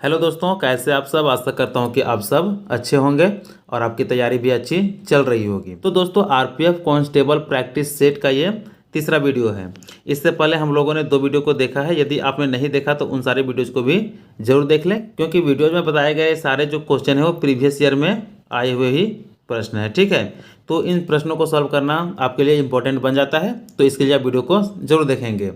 Hello दोस्तों, कैसे आप सब। आशा करता हूं कि आप सब अच्छे होंगे और आपकी तैयारी भी अच्छी चल रही होगी। तो दोस्तों, आरपीएफ कांस्टेबल प्रैक्टिस सेट का ये तीसरा वीडियो है। इससे पहले हम लोगों ने 2 वीडियो को देखा है। यदि आपने नहीं देखा तो उन सारे वीडियोज़ को भी जरूर देख लें, क्योंकि वीडियोज़ में बताए गए सारे जो क्वेश्चन है वो प्रीवियस ईयर में आए हुए ही प्रश्न है। ठीक है, तो इन प्रश्नों को सॉल्व करना आपके लिए इंपॉर्टेंट बन जाता है, तो इसके लिए आप वीडियो को जरूर देखेंगे।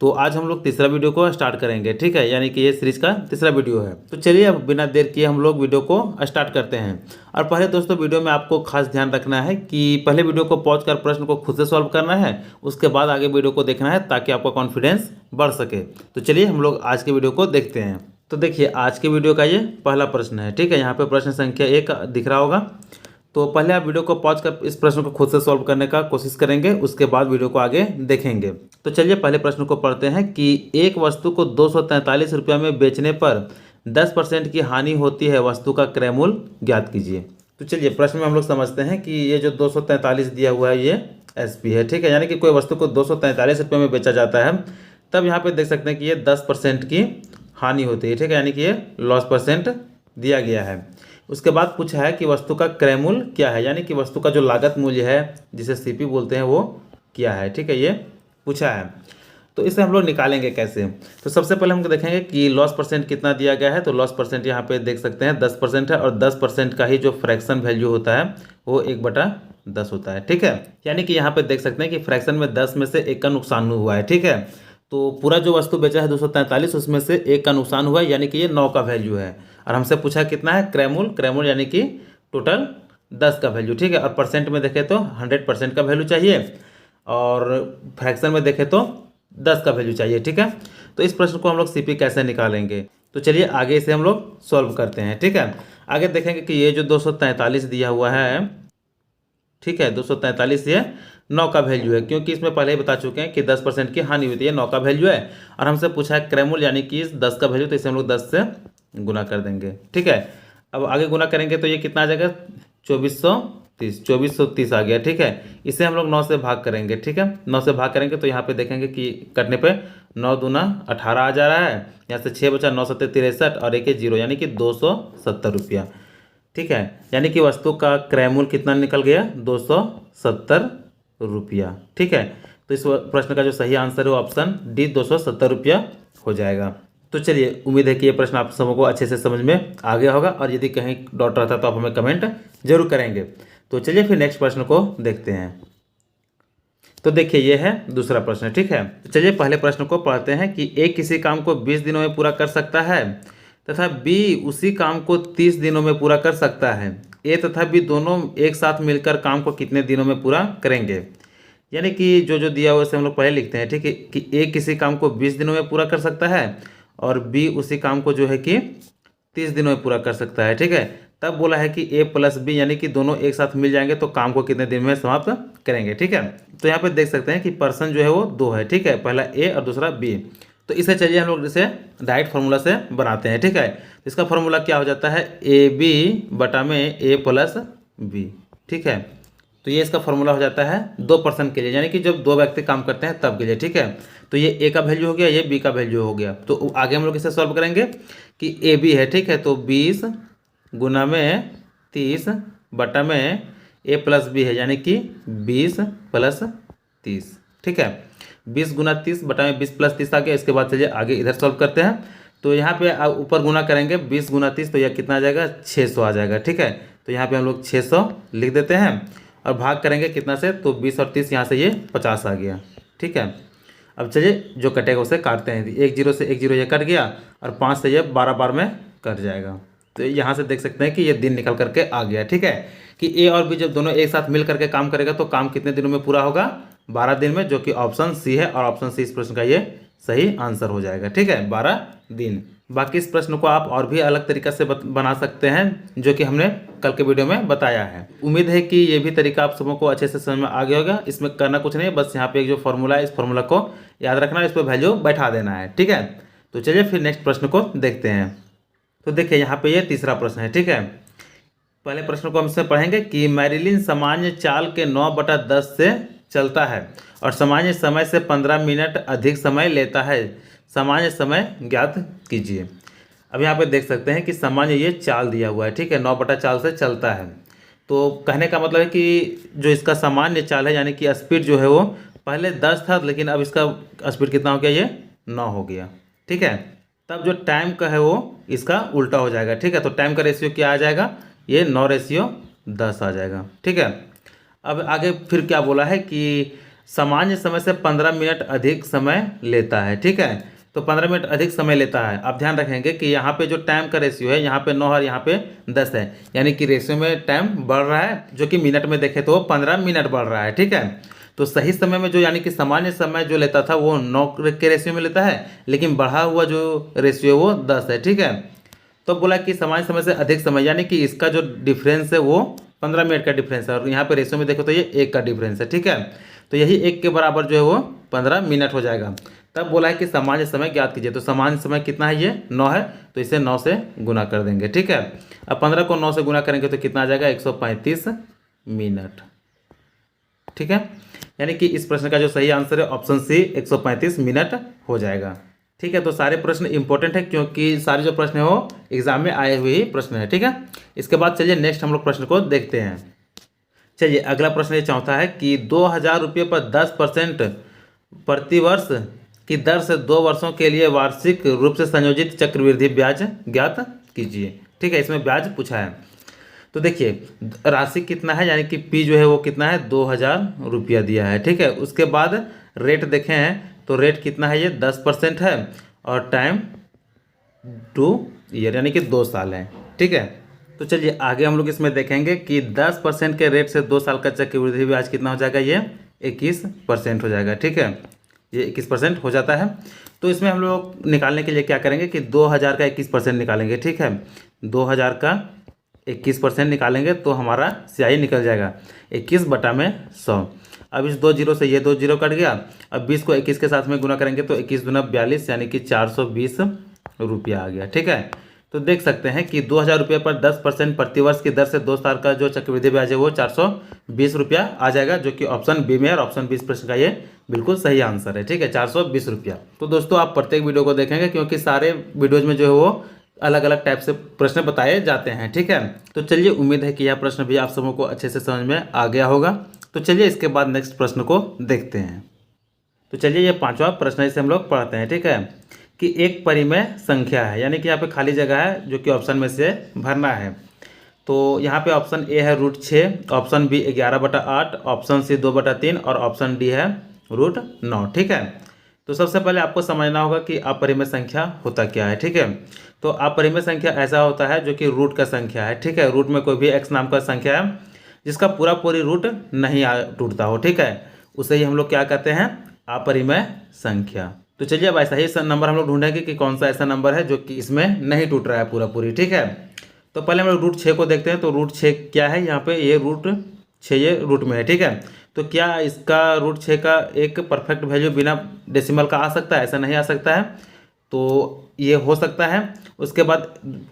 तो आज हम लोग तीसरा वीडियो को स्टार्ट करेंगे। ठीक है, यानी कि ये सीरीज का तीसरा वीडियो है। तो चलिए अब बिना देर किए हम लोग वीडियो को स्टार्ट करते हैं। और पहले दोस्तों, वीडियो में आपको खास ध्यान रखना है कि पहले वीडियो को पॉज कर प्रश्न को खुद से सॉल्व करना है, उसके बाद आगे वीडियो को देखना है ताकि आपका कॉन्फिडेंस बढ़ सके। तो चलिए हम लोग आज के वीडियो को देखते हैं। तो देखिए, आज के वीडियो का ये पहला प्रश्न है। ठीक है, यहाँ पे प्रश्न संख्या 1 दिख रहा होगा। तो पहले आप वीडियो को पॉज कर इस प्रश्न को खुद से सॉल्व करने का कोशिश करेंगे, उसके बाद वीडियो को आगे देखेंगे। तो चलिए पहले प्रश्न को पढ़ते हैं कि एक वस्तु को 243 रुपये में बेचने पर 10% की हानि होती है, वस्तु का क्रय मूल्य ज्ञात कीजिए। तो चलिए प्रश्न में हम लोग समझते हैं कि ये जो 243 दिया हुआ है ये एसपी है। ठीक है, यानी कि कोई वस्तु को 243 रुपये में बेचा जाता है, तब यहाँ पे देख सकते हैं कि ये 10% की हानि होती है। ठीक है, यानी कि ये लॉस परसेंट दिया गया है। उसके बाद पूछा है कि वस्तु का क्रय मूल्य क्या है, यानी कि वस्तु का जो लागत मूल्य है जिसे सीपी बोलते हैं वो क्या है। ठीक है, ये पूछा है। तो इसे हम लोग निकालेंगे कैसे। तो सबसे पहले हम देखेंगे कि लॉस परसेंट कितना दिया गया है। तो लॉस परसेंट यहाँ पे देख सकते हैं 10% है, और 10% का ही जो फ्रैक्शन वैल्यू होता है वो 1/10 होता है। ठीक है, यानी कि यहाँ पे देख सकते हैं कि फ्रैक्शन में 10 में से 1 का नुकसान हुआ है। ठीक है, तो पूरा जो वस्तु बेचा है 243, उसमें से 1 का नुकसान हुआ है, यानी कि ये 9 का वैल्यू है। और हमसे पूछा कितना है क्रय मूल्य यानी कि टोटल 10 का वैल्यू। ठीक है, और परसेंट में देखें तो 100% का वैल्यू चाहिए, और फ्रैक्शन में देखें तो 10 का वैल्यू चाहिए। ठीक है, तो इस प्रश्न को हम लोग सीपी कैसे निकालेंगे, तो चलिए आगे इसे हम लोग सॉल्व करते हैं। ठीक है, आगे देखेंगे कि ये जो 243 दिया हुआ है, ठीक है, 243 ये 9 का वैल्यू है, क्योंकि इसमें पहले ही बता चुके हैं कि 10% की हानि होती है, 9 का वैल्यू है। और हमसे पूछा है क्रय मूल्य यानी कि 10 का वैल्यू, तो इसे हम लोग 10 से गुना कर देंगे। ठीक है, अब आगे गुना करेंगे तो ये कितना आ जाएगा 2430 आ गया। ठीक है, इसे हम लोग 9 से भाग करेंगे। ठीक है, 9 से भाग करेंगे तो यहाँ पे देखेंगे कि कटने पे 9 दूना 18 आ जा रहा है, यहाँ से 6 बचा, 9 7 63 और 1 0, यानी कि 270 रुपया। ठीक है, यानी कि वस्तु का क्रय मूल्य कितना निकल गया 270 रुपया। ठीक है, तो इस प्रश्न का जो सही आंसर है वो ऑप्शन डी 270 रुपया हो जाएगा। तो चलिए, उम्मीद है कि ये प्रश्न आप सबको अच्छे से समझ में आ गया होगा, और यदि कहीं डाउट रहता तो आप हमें कमेंट जरूर करेंगे। तो चलिए फिर नेक्स्ट प्रश्न को देखते हैं। तो देखिए, ये है दूसरा प्रश्न। ठीक है, तो चलिए पहले प्रश्न को पढ़ते हैं कि ए किसी काम को 20 दिनों में पूरा कर सकता है तथा बी उसी काम को 30 दिनों में पूरा कर सकता है। ए तथा बी दोनों एक साथ मिलकर काम को कितने दिनों में पूरा करेंगे। यानी कि जो जो दिया हुआ उसे हम लोग पहले लिखते हैं। ठीक है, कि ए किसी काम को 20 दिनों में पूरा कर सकता है और बी उसी काम को जो है कि 30 दिनों में पूरा कर सकता है। ठीक है, तब बोला है कि ए प्लस बी यानी कि दोनों एक साथ मिल जाएंगे तो काम को कितने दिन में समाप्त करेंगे। ठीक है, तो यहाँ पे देख सकते हैं कि पर्सन जो है वो 2 है। ठीक है, पहला ए और दूसरा बी। तो इसे चलिए हम लोग इसे डायरेक्ट फार्मूला से बनाते हैं। ठीक है, इसका फार्मूला क्या हो जाता है ए बी बटा में ए प्लस बी। ठीक है, तो ये इसका फार्मूला हो जाता है 2 पर्सन के लिए, यानी कि जब 2 व्यक्ति काम करते हैं तब के लिए। ठीक है, तो ये ए का वैल्यू हो गया, ये बी का वैल्यू हो गया। तो आगे हम लोग इसे सॉल्व करेंगे कि ए बी है। ठीक है, तो 20 गुना में 30 बटा में ए प्लस बी है, यानी कि 20 प्लस 30। ठीक है, 20 गुना 30 बटा में 20 प्लस 30 आ गया। इसके बाद चलिए आगे इधर सॉल्व करते हैं। तो यहाँ पे ऊपर गुना करेंगे 20 गुना 30, तो यह कितना आ जाएगा 600 आ जाएगा। ठीक है, तो यहाँ पे हम लोग 600 लिख देते हैं, और भाग करेंगे कितना से, तो 20 और 30 यहाँ से ये 50 आ गया। ठीक है, अब चलिए जो कटेगा उसे काटते हैं। 1 0 से 1 0 ये कट गया, और 5 से ये 12 बार में कट जाएगा। तो यहाँ से देख सकते हैं कि ये दिन निकल करके आ गया। ठीक है, कि ए और बी जब दोनों एक साथ मिल करके काम करेगा तो काम कितने दिनों में पूरा होगा 12 दिन में, जो कि ऑप्शन सी है, और ऑप्शन सी इस प्रश्न का ये सही आंसर हो जाएगा। ठीक है, 12 दिन। बाकी इस प्रश्न को आप और भी अलग तरीका से बना सकते हैं, जो कि हमने कल के वीडियो में बताया है। उम्मीद है कि ये भी तरीका आप सबको अच्छे से समझ में आ गया होगा। इसमें करना कुछ नहीं, बस यहाँ पे एक जो फॉर्मूला है इस फॉर्मूला को याद रखना है, इस पर वैल्यू बैठा देना है। ठीक है, तो चलिए फिर नेक्स्ट प्रश्न को देखते हैं। तो देखिए यहाँ पे ये तीसरा प्रश्न है। ठीक है, पहले प्रश्न को हमसे पढ़ेंगे कि मैरिलिन सामान्य चाल के 9/10 से चलता है और सामान्य समय से 15 मिनट अधिक समय लेता है, सामान्य समय ज्ञात कीजिए। अब यहाँ पे देख सकते हैं कि सामान्य ये चाल दिया हुआ है, ठीक है, 9/4 से चलता है। तो कहने का मतलब है कि जो इसका सामान्य चाल है यानी कि स्पीड जो है वो पहले 10 था, लेकिन अब इसका स्पीड कितना हो गया, ये 9 हो गया, ठीक है। तब जो टाइम का है वो इसका उल्टा हो जाएगा, ठीक है। तो टाइम का रेशियो क्या आ जाएगा, ये 9:10 आ जाएगा, ठीक है। अब आगे फिर क्या बोला है कि सामान्य समय से 15 मिनट अधिक समय लेता है, ठीक है। तो 15 मिनट अधिक समय लेता है। आप ध्यान रखेंगे कि यहाँ पे जो टाइम का रेशियो है, यहाँ पे 9 और यहाँ पे 10 है, यानी कि रेशियो में टाइम बढ़ रहा है, जो कि मिनट में देखें तो 15 मिनट बढ़ रहा है, ठीक है। तो सही समय में जो यानी कि सामान्य समय जो लेता था वो 9 के रेशियो में लेता है, लेकिन बढ़ा हुआ जो रेशियो है वो 10 है, ठीक है। तो बोला कि सामान्य समय से अधिक समय, यानी कि इसका जो डिफरेंस है वो 15 मिनट का डिफरेंस है, और यहाँ पे रेशियो में देखो तो ये 1 का डिफरेंस है, ठीक है। तो यही 1 के बराबर जो है वो 15 मिनट हो जाएगा। तब बोला है कि सामान्य समय ज्ञात कीजिए। तो सामान्य समय कितना है, ये 9 है, तो इसे 9 से गुना कर देंगे, ठीक है। अब 15 को 9 से गुना करेंगे तो कितना आ जाएगा, 135 मिनट, ठीक है। यानी कि इस प्रश्न का जो सही आंसर है ऑप्शन सी 135 मिनट हो जाएगा, ठीक है। तो सारे प्रश्न इंपॉर्टेंट है, क्योंकि सारे जो प्रश्न है वो एग्जाम में आए हुए ही प्रश्न है, ठीक है। इसके बाद चलिए नेक्स्ट हम लोग प्रश्न को देखते हैं। चलिए अगला प्रश्न ये चाहता है कि 2,000 रुपये पर 10% प्रतिवर्ष की दर से 2 वर्षों के लिए वार्षिक रूप से संयोजित चक्रवृद्धि ब्याज ज्ञात कीजिए, ठीक है। इसमें ब्याज पूछा है। तो देखिए राशि कितना है, यानी कि पी जो है वो कितना है, 2,000 रुपया दिया है, ठीक है। उसके बाद रेट देखें हैं तो रेट कितना है, ये 10% है, और टाइम 2 ईयर यानी कि 2 साल है, ठीक है। तो चलिए आगे हम लोग इसमें देखेंगे कि 10% के रेट से 2 साल का चक्रवृद्धि ब्याज कितना हो जाएगा, ये 21% हो जाएगा, ठीक है। ये 21% हो जाता है। तो इसमें हम लोग निकालने के लिए क्या करेंगे कि 2,000 का 21% निकालेंगे, ठीक है। 2,000 का 21% निकालेंगे तो हमारा स्याही निकल जाएगा 21/100। अब इस 2 जीरो से ये 2 जीरो कट गया। अब 20 को 21 के साथ में गुना करेंगे तो 21 दूना 42 यानी कि 420 रुपया आ गया, ठीक है। तो देख सकते हैं कि 2,000 रुपये पर 10% प्रतिवर्ष की दर से 2 साल का जो चक्रवृद्धि ब्याज है वो 420 रुपया आ जाएगा, जो कि ऑप्शन बी में है, और ऑप्शन बी इस प्रश्न का ये बिल्कुल सही आंसर है, ठीक है, 420 रुपया। तो दोस्तों आप प्रत्येक वीडियो को देखेंगे, क्योंकि सारे वीडियोज में जो है वो अलग अलग टाइप से प्रश्न बताए जाते हैं, ठीक है। तो चलिए उम्मीद है कि यह प्रश्न भी आप सबों को अच्छे से समझ में आ गया होगा। तो चलिए इसके बाद नेक्स्ट प्रश्न को देखते हैं। तो चलिए ये 5वां प्रश्न इसे हम लोग पढ़ते हैं, ठीक है, कि एक परिमेय संख्या है, यानी कि यहाँ पे खाली जगह है जो कि ऑप्शन में से भरना है। तो यहाँ पे ऑप्शन ए है √6, ऑप्शन बी 11/8, ऑप्शन सी 2/3 और ऑप्शन डी है √9, ठीक है। तो सबसे पहले आपको समझना होगा कि अपरिमेय संख्या होता क्या है, ठीक है। तो अपरिमेय संख्या ऐसा होता है जो कि रूट का संख्या है, ठीक है। रूट में कोई भी x नाम का संख्या है जिसका पूरी रूट नहीं टूटता हो, ठीक है, उसे ही हम लोग क्या कहते हैं, अपरिमेय संख्या। तो चलिए अब ऐसा ही नंबर हम लोग ढूंढेंगे कि कौन सा ऐसा नंबर है जो कि इसमें नहीं टूट रहा है पूरी, ठीक है। तो पहले हम लोग √6 को देखते हैं। तो √6 क्या है, यहाँ पे ये √6 ये रूट में है, ठीक है। तो क्या इसका √6 का एक परफेक्ट वैल्यू बिना डेसिमल का आ सकता है, ऐसा नहीं आ सकता है, तो ये हो सकता है। उसके बाद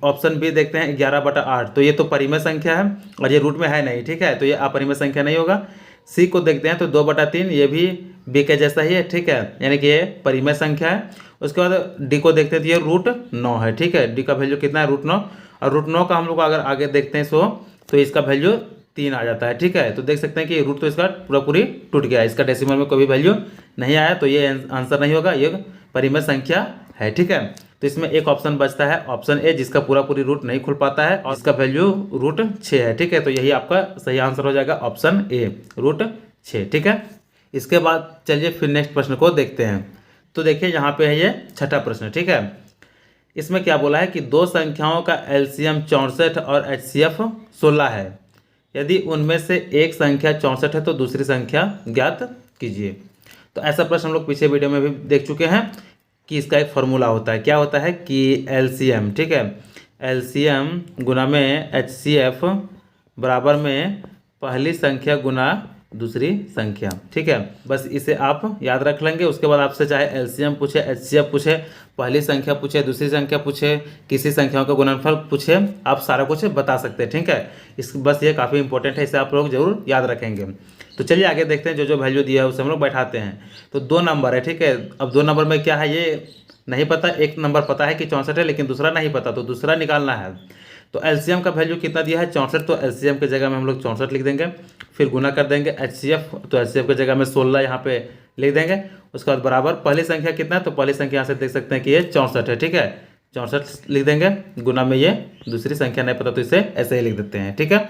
ऑप्शन बी देखते हैं 11/8, तो ये तो परिमेय संख्या है और ये रूट में है नहीं, ठीक है, तो ये अपरिमेय संख्या नहीं होगा। सी को देखते हैं तो 2/3, ये भी बी के जैसा ही है, ठीक है, यानी कि ये परिमेय संख्या है। उसके बाद डी को देखते हैं तो ये √9 है, ठीक है। डी का वैल्यू कितना है, √9, और √9 का हम लोग अगर आगे देखते हैं तो इसका वैल्यू 3 आ जाता है, ठीक है। तो देख सकते हैं कि रूट तो इसका पूरी टूट गया है, इसका डेसिमल में कोई भी वैल्यू नहीं आया, तो ये आंसर नहीं होगा, ये परिमेय संख्या है, ठीक है। तो इसमें एक ऑप्शन बचता है ऑप्शन ए, जिसका पूरी रूट नहीं खुल पाता है और इसका वैल्यू √6 है, ठीक है। तो यही आपका सही आंसर हो जाएगा ऑप्शन ए, √6, ठीक है। इसके बाद चलिए फिर नेक्स्ट प्रश्न को देखते हैं। तो देखिए यहाँ पे है ये 6ठा प्रश्न, ठीक है। इसमें क्या बोला है कि 2 संख्याओं का एलसीएम 64 और एचसीएफ 16 है। यदि उनमें से एक संख्या 64 है तो दूसरी संख्या ज्ञात कीजिए। तो ऐसा प्रश्न हम लोग पिछले वीडियो में भी देख चुके हैं कि इसका एक फॉर्मूला होता है, क्या होता है कि एलसीएम, ठीक है, एलसीएम गुना में एचसीएफ बराबर में पहली संख्या गुना दूसरी संख्या, ठीक है। बस इसे आप याद रख लेंगे। उसके बाद आपसे चाहे एलसीएम पूछे, एचसीएफ पूछे, पहली संख्या पूछे, दूसरी संख्या पूछे, किसी संख्याओं का गुणनफल पूछे, आप सारा कुछ बता सकते हैं, ठीक है। बस ये काफ़ी इंपॉर्टेंट है, इसे आप लोग जरूर याद रखेंगे। तो चलिए आगे देखते हैं, जो जो वैल्यू दिया है उसे हम लोग बैठाते हैं। तो 2 नंबर है, ठीक है। अब 2 नंबर में क्या है ये नहीं पता, एक नंबर पता है कि 64 है, लेकिन दूसरा नहीं पता, तो दूसरा निकालना है। तो एलसीएम का वैल्यू कितना दिया है 64, तो एलसीएम की जगह में हम लोग 64 लिख देंगे। फिर गुना कर देंगे एचसीएफ, तो एचसीएफ की जगह में 16 यहाँ पे लिख देंगे। उसके बाद बराबर पहली संख्या कितना है, तो पहली संख्या यहाँ से देख सकते हैं कि ये 64 है, ठीक है। 64 लिख देंगे, गुना में ये दूसरी संख्या नहीं पता तो इसे ऐसे ही लिख देते हैं, ठीक है।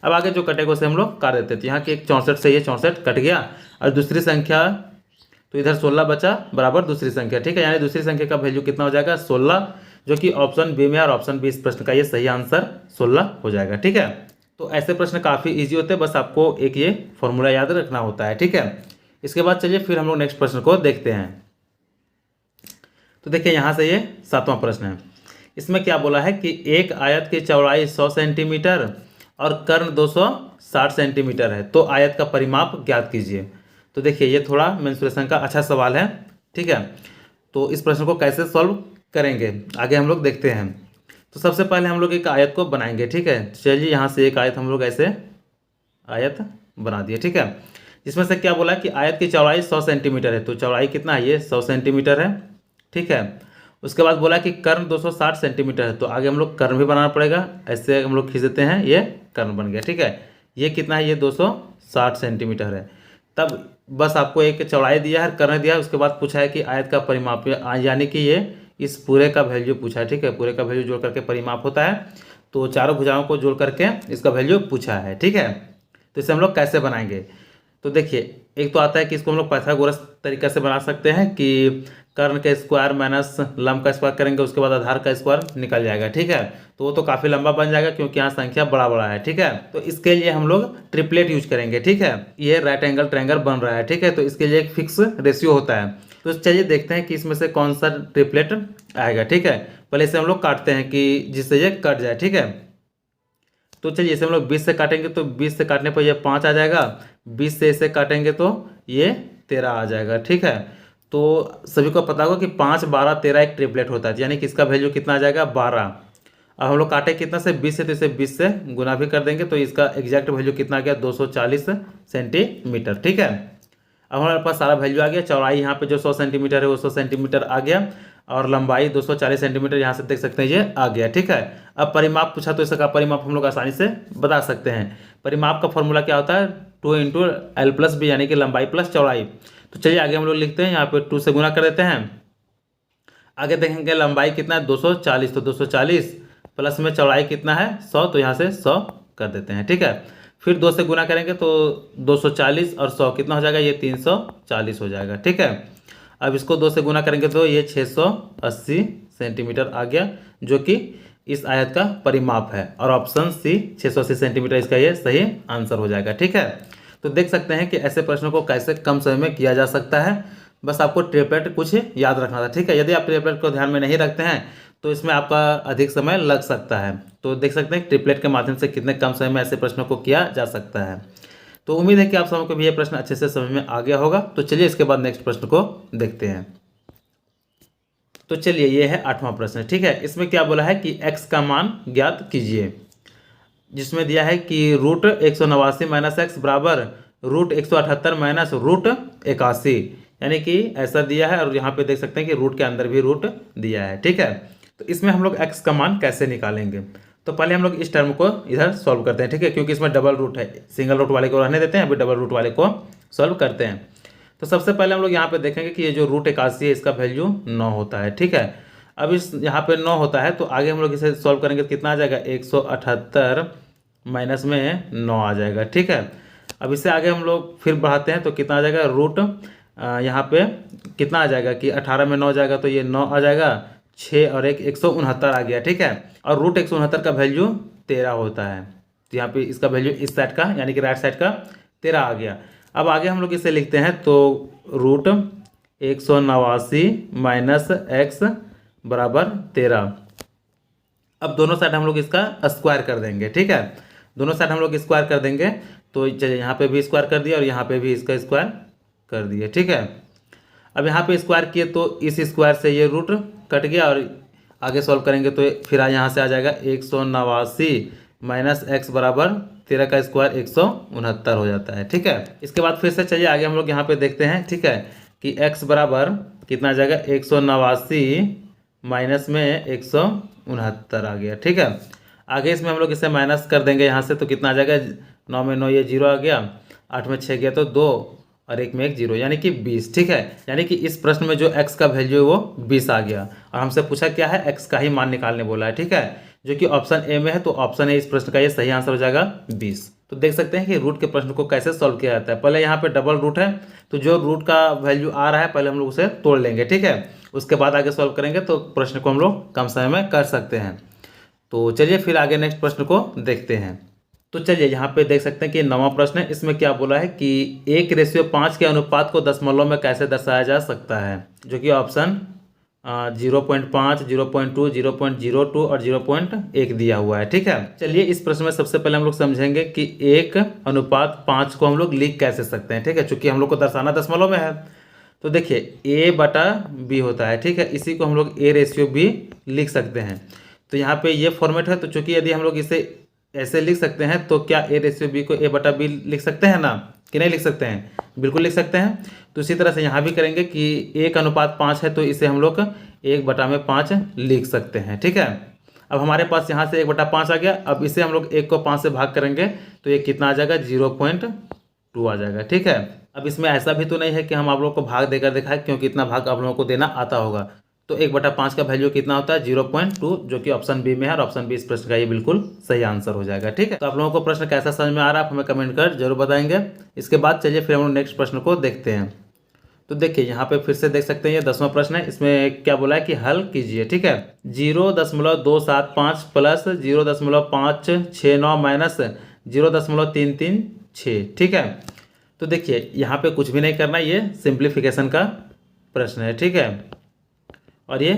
अब आगे जो कटेगा उसे हम लोग काट देते हैं। तो यहाँ की एक 64 से ये 64 कट गया, और दूसरी संख्या तो इधर 16 बचा बराबर दूसरी संख्या, ठीक है। यानी दूसरी संख्या का वैल्यू कितना हो जाएगा 16, जो कि ऑप्शन बी में, और ऑप्शन बी इस प्रश्न का ये सही आंसर 16 हो जाएगा, ठीक है। तो ऐसे प्रश्न काफ़ी इजी होते हैं, बस आपको एक ये फॉर्मूला याद रखना होता है, ठीक है। इसके बाद चलिए फिर हम लोग नेक्स्ट प्रश्न को देखते हैं। तो देखिए यहाँ से ये 7वां प्रश्न है। इसमें क्या बोला है कि एक आयत की चौड़ाई 100 सेंटीमीटर और कर्ण 260 सेंटीमीटर है, तो आयत का परिमाप ज्ञात कीजिए। तो देखिए ये थोड़ा मेंसुरेशन का अच्छा सवाल है, ठीक है। तो इस प्रश्न को कैसे सॉल्व करेंगे आगे हम लोग देखते हैं। तो सबसे पहले हम लोग एक आयत को बनाएंगे, ठीक है। चलिए यहाँ से एक आयत हम लोग ऐसे आयत बना दिए, ठीक है। जिसमें से क्या बोला कि आयत की चौड़ाई 100 सेंटीमीटर है, तो चौड़ाई कितना है ये 100 सेंटीमीटर है, ठीक है। उसके बाद बोला कि कर्ण 260 सेंटीमीटर है, तो आगे हम लोग कर्ण भी बनाना पड़ेगा। ऐसे हम लोग खींच देते हैं, ये कर्ण बन गया, ठीक है। ये कितना है, ये 260 सेंटीमीटर है। तब बस आपको एक चौड़ाई दिया है, कर्ण दिया है, उसके बाद पूछा है कि आयत का परिमाप, यानी कि ये इस पूरे का वैल्यू पूछा है, ठीक है। पूरे का वैल्यू जोड़ करके परिमाप होता है, तो चारों भुजाओं को जोड़ करके इसका वैल्यू पूछा है, ठीक है। तो इसे हम लोग कैसे बनाएंगे, तो देखिए एक तो आता है कि इसको हम लोग पाइथागोरस तरीका से बना सकते हैं कि कर्ण का स्क्वायर माइनस लंब का स्क्वायर करेंगे, उसके बाद आधार का स्क्वायर निकल जाएगा, ठीक है। तो वो तो काफ़ी लंबा बन जाएगा क्योंकि यहाँ संख्या बड़ा बड़ा है, ठीक है। तो इसके लिए हम लोग ट्रिपलेट यूज करेंगे, ठीक है। ये राइट एंगल ट्रायंगल बन रहा है, ठीक है। तो इसके लिए एक फिक्स रेशियो होता है। तो चलिए देखते हैं कि इसमें से कौन सा ट्रिपलेट आएगा, ठीक है। पहले इसे हम लोग काटते हैं कि जिससे ये कट जाए, ठीक है। तो चलिए इसे हम लोग 20 से काटेंगे, तो 20 से काटने पर ये 5 आ जाएगा, 20 से इसे काटेंगे तो ये 13 आ जाएगा, ठीक है। तो सभी को पता होगा कि 5, 12, 13 एक ट्रिपलेट होता है, यानी कि इसका वैल्यू कितना आ जाएगा 12। अब हम लोग काटे कितना से 20 से, तो इसे 20 से गुना भी कर देंगे, तो इसका एग्जैक्ट वैल्यू कितना आ गया 240 सेंटीमीटर, ठीक है। अब हमारे पास सारा वैल्यू आ गया। चौड़ाई यहाँ पे जो 100 सेंटीमीटर है वो 100 सेंटीमीटर आ गया, और लंबाई 240 सेंटीमीटर यहाँ से देख सकते हैं ये आ गया, ठीक है। अब परिमाप पूछा तो इसका परिमाप हम लोग आसानी से बता सकते हैं। परिमाप का फॉर्मूला क्या होता है 2 × L+B, यानी कि लंबाई प्लस चौड़ाई। तो चलिए आगे हम लोग लिखते हैं, यहाँ पे 2 से गुना कर देते हैं। आगे देखेंगे लंबाई कितना है 240, तो 240 प्लस में चौड़ाई कितना है 100, तो यहाँ से 100 कर देते हैं, ठीक है। फिर 2 से गुना करेंगे तो 240 और 100 कितना हो जाएगा, ये 340 हो जाएगा, ठीक है। अब इसको 2 से गुना करेंगे तो ये 680 सेंटीमीटर आ गया, जो कि इस आयत का परिमाप है, और ऑप्शन सी 680 सेंटीमीटर इसका ये सही आंसर हो जाएगा, ठीक है। तो देख सकते हैं कि ऐसे प्रश्नों को कैसे कम समय में किया जा सकता है। बस आपको ट्रिपलेट कुछ याद रखना था, ठीक है। यदि आप ट्रिपलेट को ध्यान में नहीं रखते हैं तो इसमें आपका अधिक समय लग सकता है। तो देख सकते हैं ट्रिपलेट के माध्यम से कितने कम समय में ऐसे प्रश्नों को किया जा सकता है। तो उम्मीद है कि आप सबको भी ये प्रश्न अच्छे से समझ में आ गया होगा। तो चलिए इसके बाद नेक्स्ट प्रश्न को देखते हैं। तो चलिए ये है 8वां प्रश्न, ठीक है। इसमें क्या बोला है कि x का मान ज्ञात कीजिए, जिसमें दिया है कि √189 - x बराबर √178 - √81, यानी कि ऐसा दिया है, और यहाँ पे देख सकते हैं कि रूट के अंदर भी रूट दिया है, ठीक है। तो इसमें हम लोग x का मान कैसे निकालेंगे, तो पहले हम लोग इस टर्म को इधर सॉल्व करते हैं, ठीक है, क्योंकि इसमें डबल रूट है। सिंगल रूट वाले को रहने देते हैं, अभी डबल रूट वाले को सॉल्व करते हैं। तो सबसे पहले हम लोग यहाँ पे देखेंगे कि ये जो √81 है इसका वैल्यू 9 होता है, ठीक है। अब इस यहाँ पे 9 होता है, तो आगे हम लोग इसे सॉल्व करेंगे तो कितना आ जाएगा 178 माइनस में 9 आ जाएगा, ठीक है। अब इससे आगे हम लोग फिर बढ़ाते हैं तो कितना आ जाएगा रूट, यहाँ पे कितना आ जाएगा कि 18 में 9 जाएगा तो ये 9 आ जाएगा, 6 और 1 169 आ गया, ठीक है। और √169 का वैल्यू 13 होता है, तो यहाँ पे इसका वैल्यू इस साइड का यानी कि राइट साइड का 13 आ गया। अब आगे हम लोग इसे लिखते हैं तो √189 - x बराबर 13। अब दोनों साइड हम लोग इसका स्क्वायर कर देंगे, ठीक है। दोनों साइड हम लोग स्क्वायर कर देंगे, तो चलिए यहाँ पे भी स्क्वायर कर दिया और यहाँ पे भी इसका स्क्वायर कर दिए, ठीक है। अब यहाँ पे स्क्वायर किए तो इस स्क्वायर से ये रूट कट गया, और आगे सॉल्व करेंगे तो फिर यहाँ से आ जाएगा 189 माइनस एक्स बराबर 13 का स्क्वायर 169 हो जाता है। ठीक है, इसके बाद फिर से चलिए आगे हम लोग यहाँ पे देखते हैं। ठीक है, कि x बराबर कितना आ जाएगा 189 माइनस में 169 आ गया। ठीक है, आगे इसमें हम लोग इसे माइनस कर देंगे यहाँ से, तो कितना आ जाएगा 9 में 9 ये 0 आ गया, 8 में 6 गया तो 2 और 1 में 1 0 यानी कि 20। ठीक है, यानी कि इस प्रश्न में जो x का वैल्यू है वो 20 आ गया और हमसे पूछा क्या है, x का ही मान निकालने बोला है। ठीक है, जो कि ऑप्शन ए में है, तो ऑप्शन ए इस प्रश्न का ये सही आंसर हो जाएगा 20। तो देख सकते हैं कि रूट के प्रश्न को कैसे सॉल्व किया जाता है। पहले यहाँ पे डबल रूट है, तो जो रूट का वैल्यू आ रहा है पहले हम लोग उसे तोड़ लेंगे। ठीक है, उसके बाद आगे सॉल्व करेंगे तो प्रश्न को हम लोग कम समय में कर सकते हैं। तो चलिए फिर आगे नेक्स्ट प्रश्न को देखते हैं। तो चलिए यहाँ पे देख सकते हैं कि 9वां प्रश्न है। इसमें क्या बोला है कि 1:5 के अनुपात को दशमलव में कैसे दर्शाया जा सकता है, जो कि ऑप्शन 0.5, 0.2, 0.02 और 0.1 दिया हुआ है। ठीक है, चलिए इस प्रश्न में सबसे पहले हम लोग समझेंगे कि 1:5 को हम लोग लिख कैसे सकते हैं। ठीक है, चूंकि हम लोग को दर्शाना दशमलव में है, तो देखिए a/b होता है। ठीक है, इसी को हम लोग a/b लिख सकते हैं। तो यहाँ पे ये फॉर्मेट है, तो चूंकि यदि हम लोग इसे ऐसे लिख सकते हैं तो क्या a/b को a/b लिख सकते हैं ना, कि नहीं लिख सकते हैं? बिल्कुल लिख सकते हैं। तो इसी तरह से यहाँ भी करेंगे कि 1:5 है, तो इसे हम लोग 1/5 लिख सकते हैं। ठीक है, अब हमारे पास यहाँ से 1/5 आ गया। अब इसे हम लोग 1 को 5 से भाग करेंगे तो ये कितना आ जाएगा 0.2 आ जाएगा। ठीक है, अब इसमें ऐसा भी तो नहीं है कि हम आप लोग को भाग देकर दिखाएं, क्योंकि इतना भाग आप लोगों को देना आता होगा। तो 1/5 का वैल्यू कितना होता है 0.2, जो कि ऑप्शन बी में है और ऑप्शन बी इस प्रश्न का ये बिल्कुल सही आंसर हो जाएगा। ठीक है, तो आप लोगों को प्रश्न कैसा समझ में आ रहा है आप हमें कमेंट कर जरूर बताएंगे। इसके बाद चलिए फिर हम लोग नेक्स्ट प्रश्न को देखते हैं। तो देखिए यहाँ पे फिर से देख सकते हैं ये 10वां प्रश्न है। इसमें क्या बोला है कि हल कीजिए। ठीक है, 0.275 प्लस 0.569 माइनस 0.336। ठीक है, तो देखिए यहाँ पे कुछ भी नहीं करना, ये सिंप्लीफिकेशन का प्रश्न है। ठीक है, और ये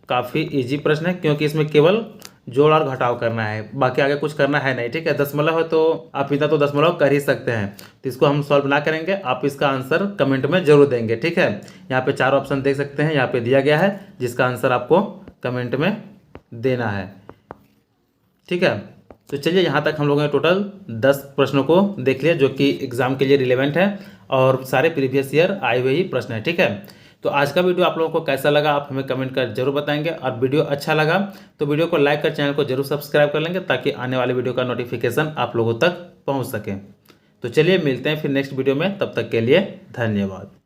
काफ़ी इजी प्रश्न है, क्योंकि इसमें केवल जोड़ और घटाव करना है, बाकी आगे कुछ करना है नहीं। ठीक है, दशमलव है तो आप इतना तो दशमलव कर ही सकते हैं, तो इसको हम सॉल्व ना करेंगे, आप इसका आंसर कमेंट में जरूर देंगे। ठीक है, यहाँ पे 4 ऑप्शन देख सकते हैं, यहाँ पे दिया गया है जिसका आंसर आपको कमेंट में देना है। ठीक है, तो चलिए यहाँ तक हम लोगों ने टोटल 10 प्रश्नों को देख लिया, जो कि एग्जाम के लिए रिलेवेंट है और सारे प्रीवियस ईयर आए हुए ही प्रश्न है। ठीक है, तो आज का वीडियो आप लोगों को कैसा लगा आप हमें कमेंट कर जरूर बताएंगे, और वीडियो अच्छा लगा तो वीडियो को लाइक कर चैनल को जरूर सब्सक्राइब कर लेंगे, ताकि आने वाले वीडियो का नोटिफिकेशन आप लोगों तक पहुंच सके। तो चलिए मिलते हैं फिर नेक्स्ट वीडियो में, तब तक के लिए धन्यवाद।